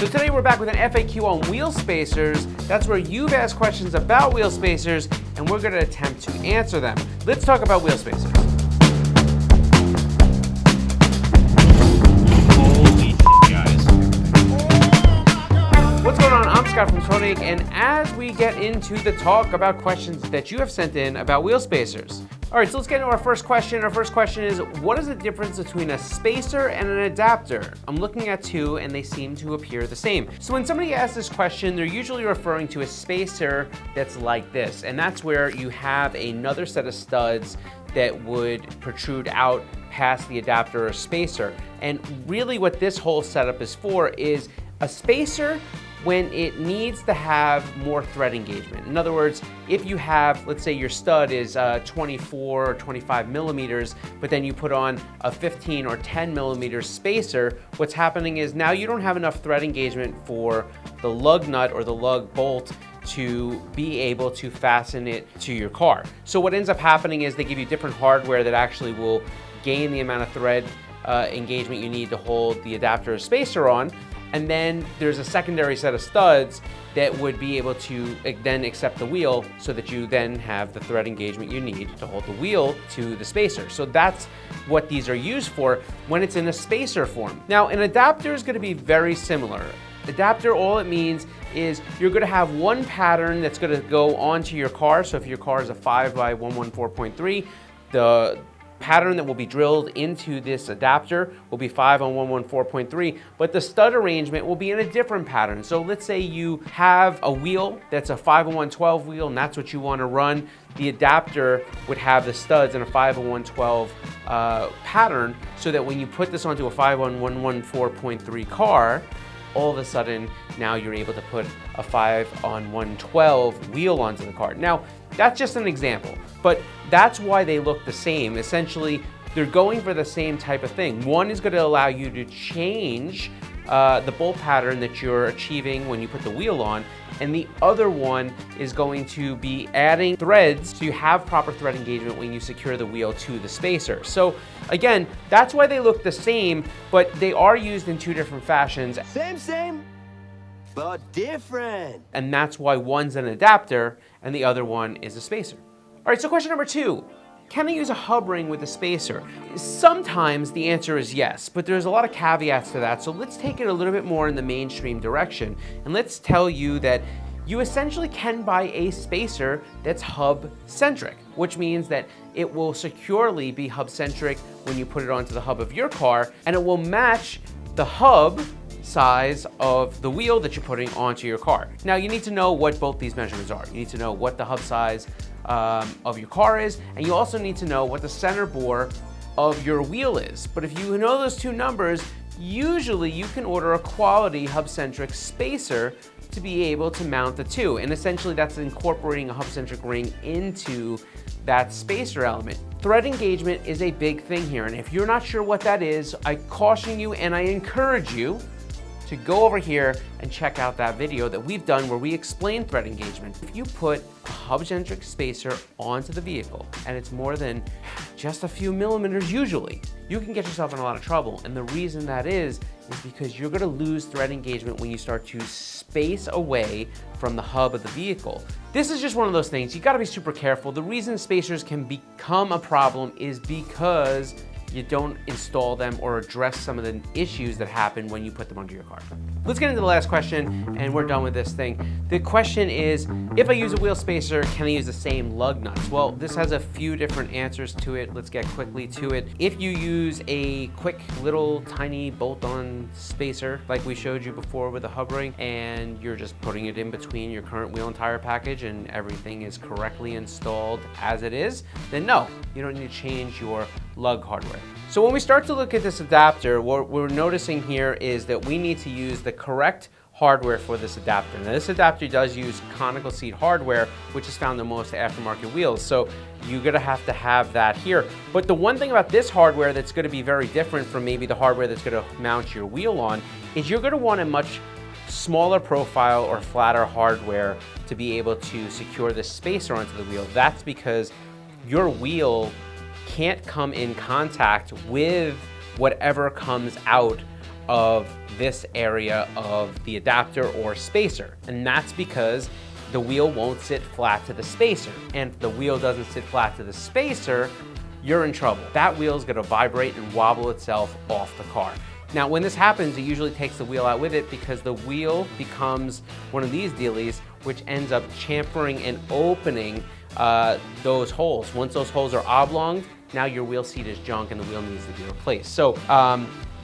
So today we're back with an FAQ on wheel spacers. That's where you've asked questions about wheel spacers and we're going to attempt to answer them. Let's talk about wheel spacers. Holy shit, guys. What's going on? I'm Scott from Sonic, and as we get into the talk about questions that you have sent in about wheel spacers. All right, so let's get into our first question. Our first question is, what is the difference between a spacer and an adapter? I'm looking at two and they seem to appear the same. So when somebody asks this question, they're usually referring to a spacer that's like this, and that's where you have another set of studs that would protrude out past the adapter or spacer. And really what this whole setup is for is a spacer when it needs to have more thread engagement. In other words, if you have, let's say your stud is 24 or 25 millimeters, but then you put on a 15 or 10 millimeter spacer, what's happening is now you don't have enough thread engagement for the lug nut or the lug bolt to be able to fasten it to your car. So what ends up happening is they give you different hardware that actually will gain the amount of thread engagement you need to hold the adapter or spacer on. And then there's a secondary set of studs that would be able to then accept the wheel so that you then have the thread engagement you need to hold the wheel to the spacer. So that's what these are used for when it's in a spacer form. Now, an adapter is going to be very similar. Adapter, all it means is you're going to have one pattern that's going to go onto your car. So if your car is a 5x114.3, the pattern that will be drilled into this adapter will be 5x114.3, but the stud arrangement will be in a different pattern. So let's say you have a wheel that's a 5x112 wheel and that's what you want to run. The adapter would have the studs in a 5x112 pattern, so that when you put this onto a 5x114.3 car, all of a sudden now you're able to put a 5x112 wheel onto the car. Now, that's just an example, but that's why they look the same. Essentially, they're going for the same type of thing. One is going to allow you to change the bolt pattern that you're achieving when you put the wheel on, and the other one is going to be adding threads so you have proper thread engagement when you secure the wheel to the spacer. So again, that's why they look the same, but they are used in two different fashions. Same, but different. And that's why one's an adapter and the other one is a spacer. All right, so question number 2. Can I use a hub ring with a spacer? Sometimes the answer is yes, but there's a lot of caveats to that. So let's take it a little bit more in the mainstream direction. And let's tell you that you essentially can buy a spacer that's hub-centric, which means that it will securely be hub-centric when you put it onto the hub of your car, and it will match the hub size of the wheel that you're putting onto your car. Now, you need to know what both these measurements are. You need to know what the hub size of your car is, and you also need to know what the center bore of your wheel is. But if you know those two numbers, usually you can order a quality hub-centric spacer to be able to mount the two. And essentially that's incorporating a hub-centric ring into that spacer element. Thread engagement is a big thing here, and if you're not sure what that is, I caution you and I encourage you to go over here and check out that video that we've done where we explain thread engagement. If you put a hub-centric spacer onto the vehicle and it's more than just a few millimeters usually, you can get yourself in a lot of trouble. And the reason that is because you're gonna lose thread engagement when you start to space away from the hub of the vehicle. This is just one of those things, you gotta be super careful. The reason spacers can become a problem is because you don't install them or address some of the issues that happen when you put them under your car. Let's get into the last question and we're done with this thing. The question is, if I use a wheel spacer, can I use the same lug nuts? Well, this has a few different answers to it. Let's get quickly to it. If you use a quick little tiny bolt-on spacer, like we showed you before with the hub ring, and you're just putting it in between your current wheel and tire package and everything is correctly installed as it is, then no, you don't need to change your lug hardware. So when we start to look at this adapter, what we're noticing here is that we need to use the correct hardware for this adapter. Now this adapter does use conical seat hardware, which is found in most aftermarket wheels. So you're gonna have to have that here. But the one thing about this hardware that's gonna be very different from maybe the hardware that's gonna mount your wheel on is you're gonna want a much smaller profile or flatter hardware to be able to secure the spacer onto the wheel. That's because your wheel can't come in contact with whatever comes out of this area of the adapter or spacer. And that's because the wheel won't sit flat to the spacer. And if the wheel doesn't sit flat to the spacer, you're in trouble. That wheel is gonna vibrate and wobble itself off the car. Now, when this happens, it usually takes the wheel out with it because the wheel becomes one of these dealies, which ends up chamfering and opening those holes. Once those holes are oblonged, now your wheel seat is junk and the wheel needs to be replaced. So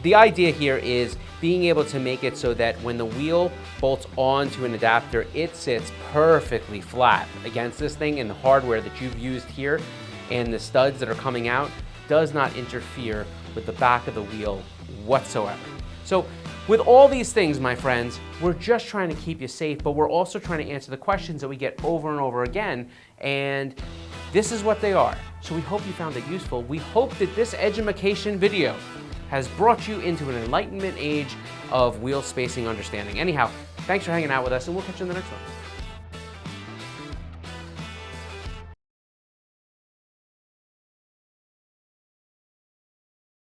the idea here is being able to make it so that when the wheel bolts onto an adapter, it sits perfectly flat against this thing, and the hardware that you've used here and the studs that are coming out does not interfere with the back of the wheel whatsoever. So with all these things, my friends, we're just trying to keep you safe, but we're also trying to answer the questions that we get over and over again, and this is what they are. So we hope you found it useful. We hope that this edumacation video has brought you into an enlightenment age of wheel spacing understanding. Anyhow, thanks for hanging out with us, and we'll catch you in the next one.